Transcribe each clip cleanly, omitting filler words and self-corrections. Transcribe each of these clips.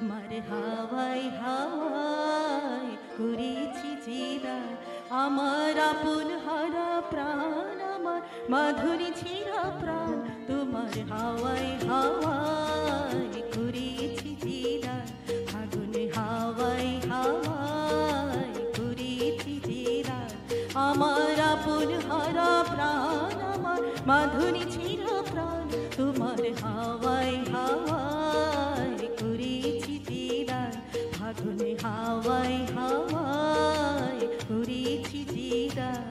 তোমার হাওয়ায় হাওয়ায় করেছি জিরায়, আমার আপন হারা প্রাণ, আমার মাধুরী ছিঁড়া প্রাণ। তোমার হাওয়ায় হাওয়ায় করেছি জিরায়, আগুনে হাওয়ায় হাওয়ায় করেছি জিরায়, আমার আপন হারা প্রাণ, আমার মাধুরী ছিঁড়া প্রাণ। তোমার হাওয়ায় হাওয়ায় করেছি জিরায়, আগুনে হাওয়ায় হাওয়ায় করেছি জিরায়।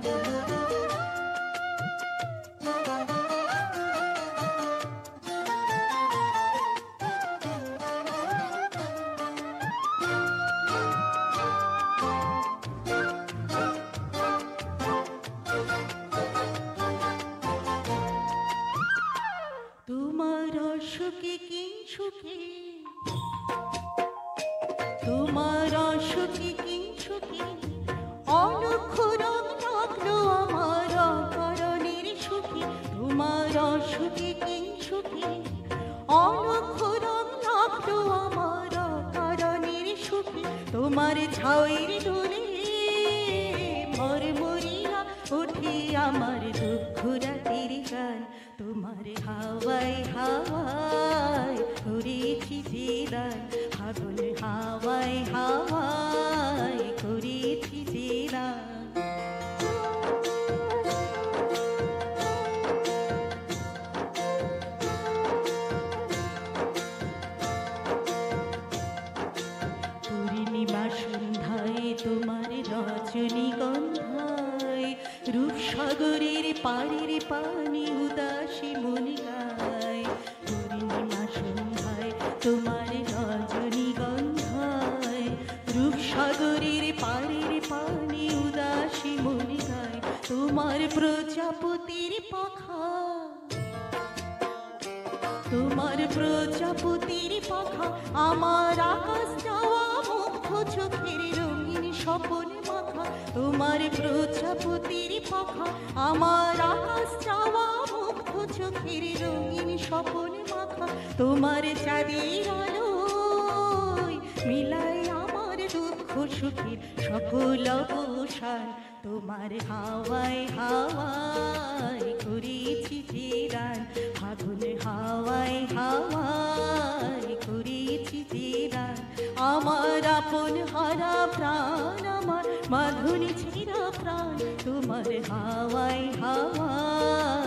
তোমার অসুখে কিংসুখে, তোমার অসুখে কিংসুখে, অলক্ষ রং লাগলো আমার অকারণের সুখে। তোমার অসুখে কিংসুখে, অলক্ষ রং লাগলো আমার অকারণের সুখে। তোমার ঝাউয়ের দোলে মরমরিয়া ওঠে আমার দুঃখ রাতের গান। তোমার হাওয়ায় হাওয়ায় করেছি জিরায়, আগুন হাওয়ায় হাওয়ায় করেছি জিরায়। পূর্ণিমা সন্ধ্যায় তোমার রজনীগন্ধায়, রূপসাগরের পাড়ের পানি উদাসী মনে গায়। পূর্ণিমা সন্ধ্যায় তোমার রজনীগন্ধায়, রূপসাগরের পাড়ের পানি উদাসী মনে গায়। তোমার প্রজাপতির পাখা, তোমার প্রজাপতির পাখা, আমার আকাশ যাওয়া মুগ্ধ চোখের রঙিন স্বপন মাখা। তোমার প্রজাপতির পাখা, আমার আকাশ যাওয়া মুগ্ধ চোখের রঙিন স্বপন মাখা। তোমার চাঁদের আলোয় মিলাই আমার দুঃখ সুখের সকল অবসান। তোমার হাওয়ায় হাওয়ায় করেছি জিরায়, আগুন হাওয়ায় হাওয়ায় করেছি জিরায়, আমার আপন হারা প্রাণ, আমার মাধুরী ছিঁড়া প্রাণ। তোমার হাওয়ায় হাওয়ায়